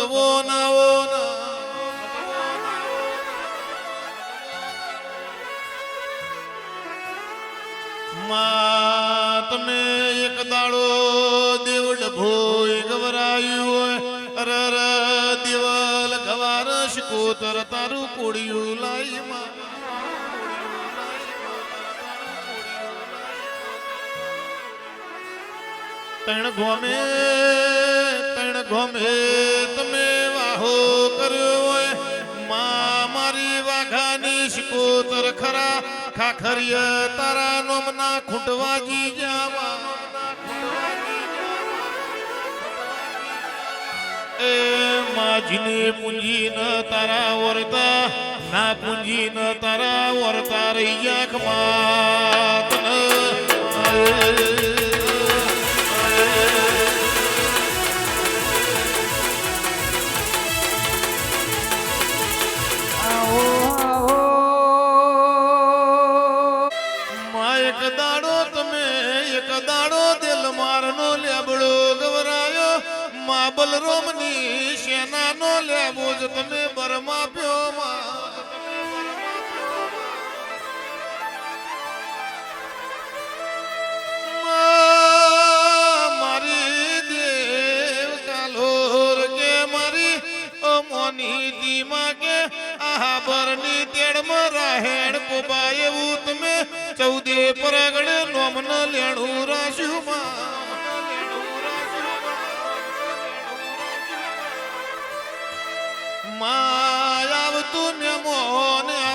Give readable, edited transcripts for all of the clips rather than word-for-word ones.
ભગવો નાવો માં તમે એક દાડો દેવડ ભોય ગવરાયું હોય અર દેવલ ગવાર શિકોતર તારું કોડિયું લાઈ માં તણ ગોમે તમે વાહો કર્યો હોય માં મારી વાઘાની શિકોતર ખરા ખાખરિયા તારા નોમના ખૂંટવાજી જાવા એ માજીને પૂંજી ન તારા વરતા ના પૂંજી ન તારા વરતા રૈયા ખમા તન બલરામની સેનાનો લેવો જ તમે બરમાં પ્યો મારી દેવ કાલોર કે મારી મોની દીમાં કે આહા બરની તેડમાં રાહેણ કોબા એવું તમે 14 પરગડે નોમન લેણું રાશ્યું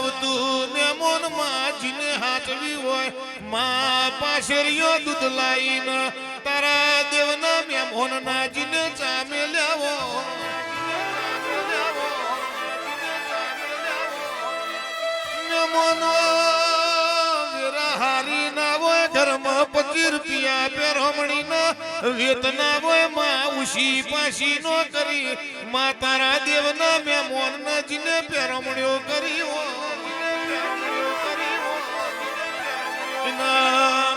આવતું મેમોન માં જીને હાચવી હોય માં પાછરિયો દૂધ લાઈને તારા દેવના મેમોન ના જીને ચામે લેવો મેમોન હારી ના હોય ઘરમાં 25 રૂપિયા પેરમણી ના વેતના હોય માં ઉશી પાછી નો કરી માં તારા દેવના મેમોન ના જીને પેરમણીઓ કરી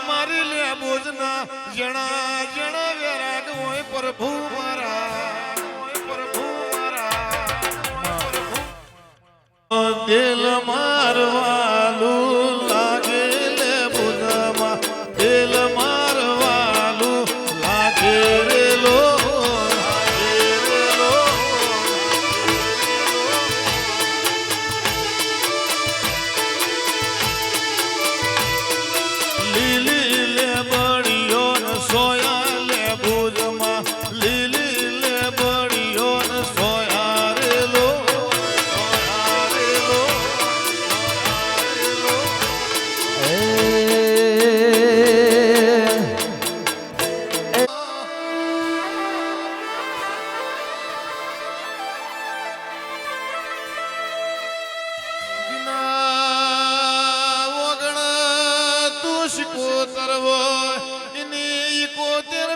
મારી લે બોજના જણા જણા વેરાગ હોય પ્રભુ મારા દિલ મારવાલું લાગે લે બોજમાં દિલ મારવાલું લાગે રે લો લીલી લે બળીઓ ને સોયા લે ભુજમાં લીલી લે બળીઓ ને સોયા રે લો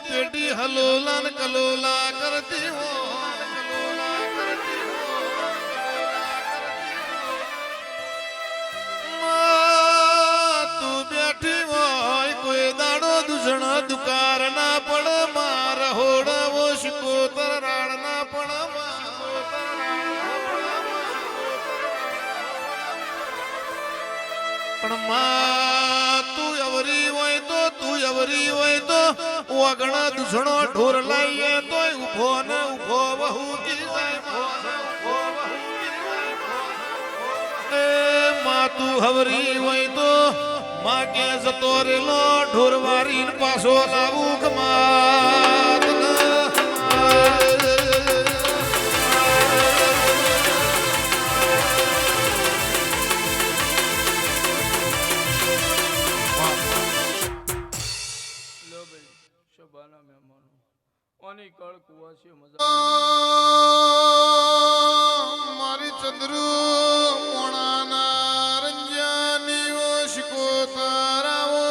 પેટી હલોલાન કલોલા કરતી હો તું બેઠી હોય કોઈ દાડો દૂષણ દુકાર ના પડ માર હોડવો શિકોતર રાડ ના પડ પણ માં તું અવરી હોય તો વગણા દૂષણો ઢોર લાઈએ તોય ઉભો ને ઉભો બહુ માં તું હવરી હોય તો માં કે જતો રેલો ઢોર વારી પાછો લાવું ખમાત મારી ચંદ્રુ મોણાના રંજાની ઓશકો તારાવો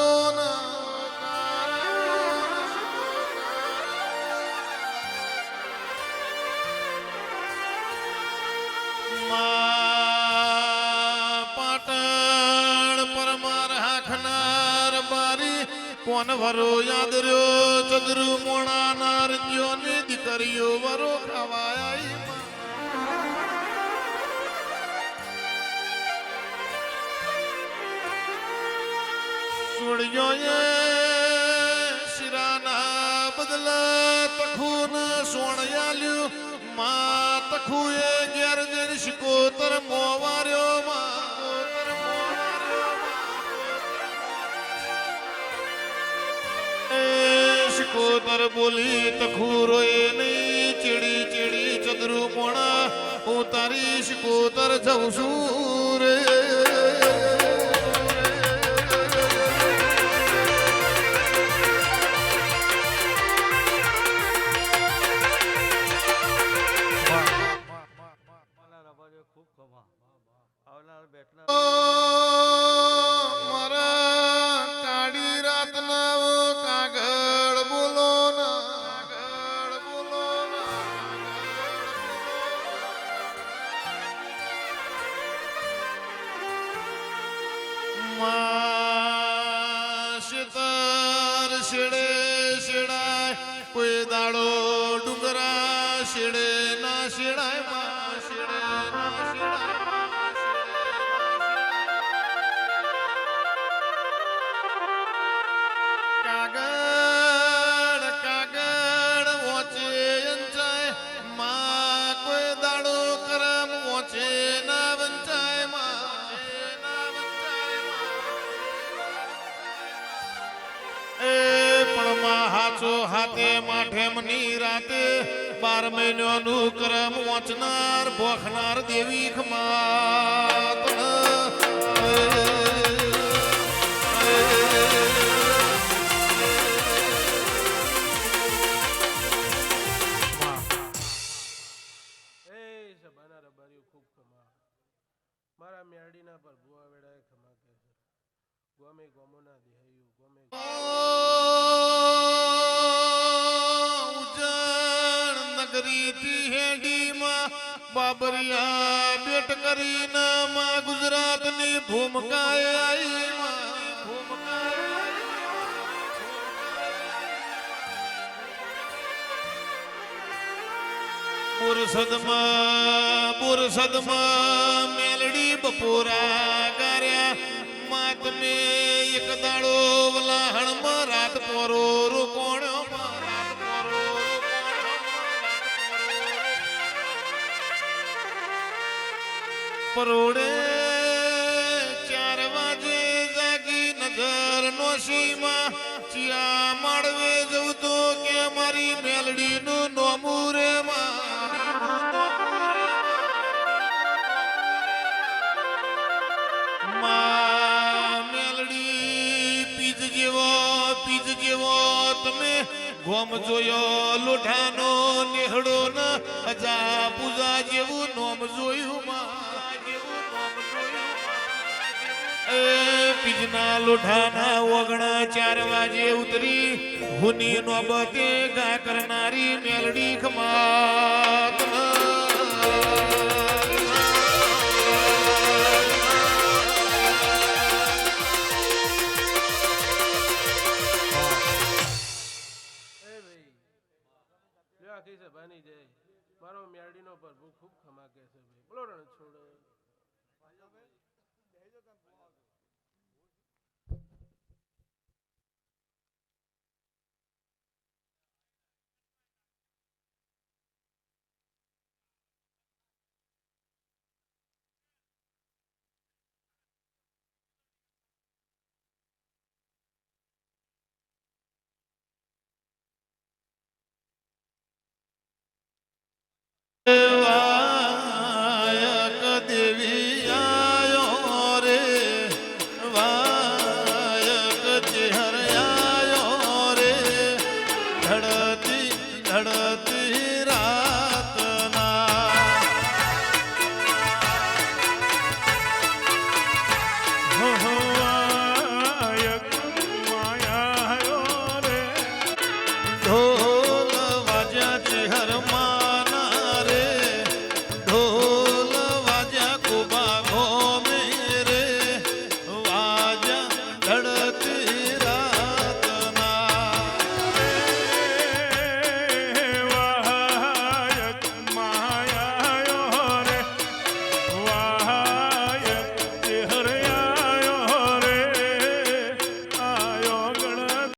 પાટણ પરમાર હાખનાર બારી કોન વરો યાદ રહ્યો ચંદ્રુ મોણા નારંજો ની દીકરીઓ વરો ખવાયા જોડીઓએ શિરાના બદલા તખુન સોણયાલ્યું માં તખુએ ઘેર જઈને શિકોતર મોવાર્યો શિકોતર બોલી તખુરોએ નહીં ચીડી ચીડી ચદરું પોણા હું તારી શિકોતર જઉં છું રે મારા કાળી રાતના કાગળ બોલો શેતર શેડે શેડાય કોઈ દાડો ડુંગરા શેડે ના શેડાય માં શેડે ના શેડાય કાગળ કાગળ વોચે અંચાય માં કોઈ દાડો કરમ વોચે ના વંચાય હાચો હાથે માઠેમની રાતે 12 મહિનાનું કરમ વાંચનાર ભોખનાર દેવી ખમાત મારા મેરડીના પર ભુવા વેડાએ ખમા કે છે ગોમે ગોમોના દેહાયું ગોમે નગરીથી હેડીમાં બાબરિયા બેટ કરીને માં ગુજરાતની ભૂમકાએ આવી બોરસદમાં મેલડી બપોરા ગાર્યા માતમે એક દાડો વલાહણમાં રાત પોરો રોકોણ્યો પરોડે 4 વાગે જાગી નજર નોશીમાં ચિયા માળવે જવું તો કે મારી મેલડીનું નોમું રે મેલડી પીજ જેવો તમે ગોમ જોયો લોઠાનો નેહડો ન અજા પૂજા જેવું નોમ જોયું પીજના લોઠાના ઓગણા 4 વાગે ઉતરી હુની નોબતે ગા કરનારી મેલડી ખમાત સભાની જય મારો મેરડીનો પ્રભુ ખૂબ ખમા કે છે ભાઈ બોલો રણ છોડ